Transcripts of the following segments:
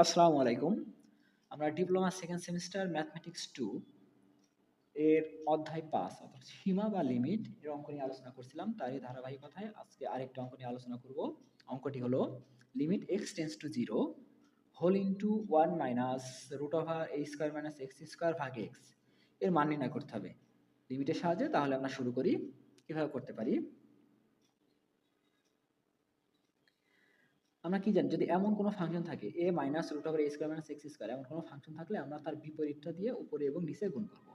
আসসালামু আলাইকুম। আমরা ডিপ্লোমা সেকেন্ড সেমিস্টার ম্যাথমেটিক্স 2 এর অধ্যায় 5 অর্থাৎ সীমা বা লিমিট এর অঙ্ক নিয়ে আলোচনা করছিলাম। তারই ধারাবাহিকতায় আজকে আরেকটা অঙ্ক নিয়ে আলোচনা করব। অঙ্কটি হলো limit x tends to 0 whole into 1 minus root over a square minus x square ভাগ x এর মান নির্ণয় করতে হবে লিমিটের সাহায্যে। তাহলে আমরা শুরু করি। কিভাবে করতে পারি? আমরা কি জানি, যদি এমন কোনো ফাংশন থাকে a minus root over a square minus x square, এমন কোনো ফাংশন থাকলে আমরা তার বিপরীতটা দিয়ে উপরে এবং নিচে গুণ করব।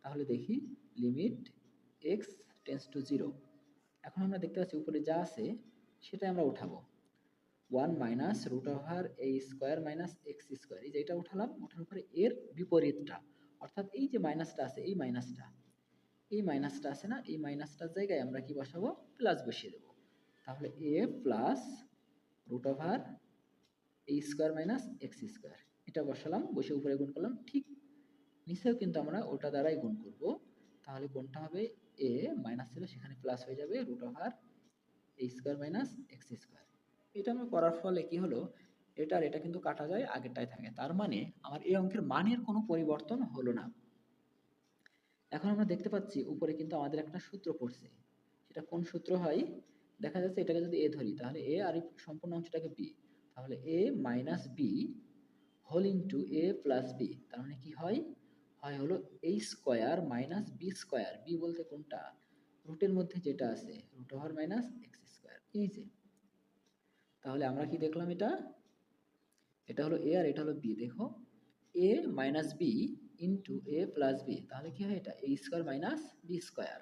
তাহলে দেখি লিমিট x টেন্ডস টু 0। এখন আমরা দেখতে পাচ্ছি উপরে যা আছে সেটাই আমরা উঠাবো। 1 minus root over a square minus x square, এই যে এটা উঠালাম, ওঠার পরে এর বিপরীতটা অর্থাৎ এই যে মাইনাসটা আছে, এই মাইনাসটা আছে না, এই মাইনাসটার জায়গায় আমরা কি বসাবো? প্লাস বসিয়ে দেবো। তাহলে a plus root over a square minus x square, এটা বসালাম, বসে উপরে গুণ করলাম। ঠিক নিচেও কিন্তু আমরা ওটা দ্বারাই গুণ করব। তাহলে কোনটা হবে? a মাইনাস ছিল সেখানে প্লাস হয়ে যাবে root over a square minus x square. এটা আমরা করার ফলে কি হলো, এটা আর এটা কিন্তু কাটা যায়, আগেরটাই থাকে। তার মানে আমার এই অঙ্কের মানের কোনো পরিবর্তন হলো না। এখন আমরা দেখতে পাচ্ছি উপরে কিন্তু আমাদের একটা সূত্র পড়ছে। সেটা কোন সূত্র হয়? দেখা যাচ্ছে এটাকে যদি a ধরি তাহলে a আর এই সম্পূর্ণ অংশটাকে b, তাহলে a minus b whole into a plus b। তার মানে কি হয়? হয় হলো a square minus b square. b বলতে কোনটা? রুটের মধ্যে যেটা আছে, root over minus x square, এই যে। তাহলে আমরা কি দেখলাম? এটা হলো a আর এটা হলো b। দেখো a minus b into a plus b, তাহলে কি হয়? এটা a square minus b square.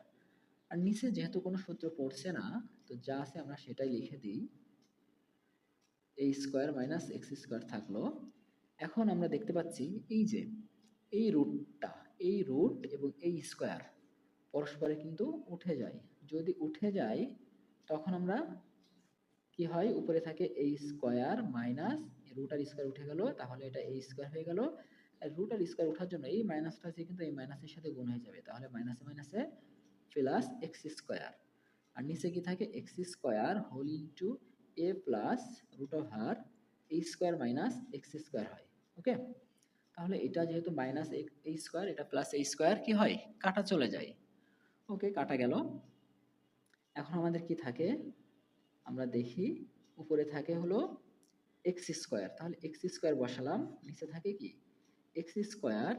আর নিচে যেহেতু কোনো সূত্র পড়ছে না, তো যা আছে আমরা সেটাই লিখে দিই। a square minus x square থাকলো। এখন আমরা দেখতে পাচ্ছি এই যে এই রুটটা, এই রুট এবং এই স্কয়ার পরস্পরে কিন্তু উঠে যায়। যদি উঠে যায় তখন আমরা কি হয়? উপরে থাকে a স্কয়ার মাইনাস রুট আর স্কয়ার উঠে গেল, তাহলে এটা a স্কয়ার হয়ে গেল। আর রুট আর স্কয়ার ওঠার জন্য এই মাইনাসটা আছে কিন্তু এই মাইনাসের সাথে গুণ হয়ে যাবে, তাহলে মাইনাসে মাইনাসে প্লাস x স্কয়ার। আর নিচে কি থাকে? x square whole into a plus root over a square minus x square হয়। ওকে, তাহলে এটা যেহেতু মাইনাস a স্কয়ার, এটা প্লাস a স্কয়ার কি হয়? কাটা চলে যায়। ওকে, কাটা গেল। এখন আমাদের কি থাকে? আমরা দেখি উপরে থাকে হলো x স্কয়ার, তাহলে x স্কয়ার বসালাম। নিচে থাকে কি? x square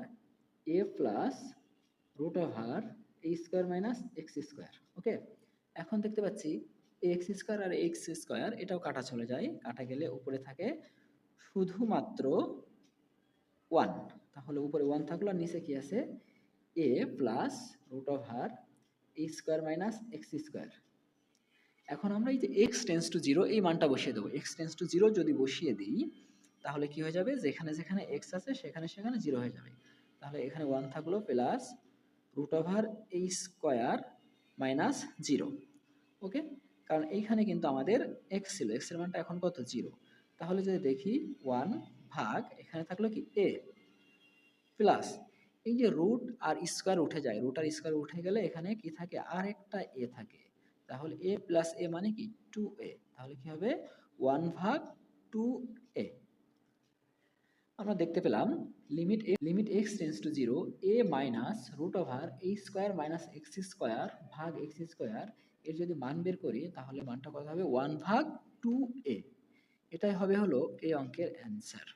a plus root over a square minus x square. Okay, এখন দেখতে পাচ্ছি x স্কয়ার আর x স্কয়ার এটাও কাটা চলে যায়। কাটা গেলে উপরে থাকে শুধুমাত্র 1। তাহলে উপরে 1 থাকলো আর নিচে কি আছে? a plus root over a square minus x square. এখন আমরা এই যে x টেন্ডস টু 0 এই মানটা বসিয়ে দেবো। x টেন্ডস টু 0 যদি বসিয়ে দিই তাহলে কি হয়ে যাবে? যেখানে যেখানে x আছে সেখানে সেখানে 0 হয়ে যাবে। তাহলে এখানে 1 থাকলো plus root over a square minus 0। Okay, কারণ এইখানে কিন্তু আমাদের x ছিল, x এর মানটা এখন কত? 0। তাহলে যদি দেখি 1 ভাগ এখানে থাকলো কি? a প্লাস এই যে রুট আর স্কয়ার উঠে যায়, রুট আর স্কয়ার উঠে গেলে এখানে কি থাকে? আর একটা a থাকে। তাহলে a প্লাস a মানে কি? 2a। তাহলে কি হবে? 1 ভাগ 2a। আমরা দেখতে পেলাম limit x tends to 0 a minus root over a square minus x square ভাগ x স্কয়ার এর যদি মান বের করি তাহলে মানটা কত হবে? 1 ভাগ 2a। এটাই হবে হলো এই অঙ্কের অ্যান্সার।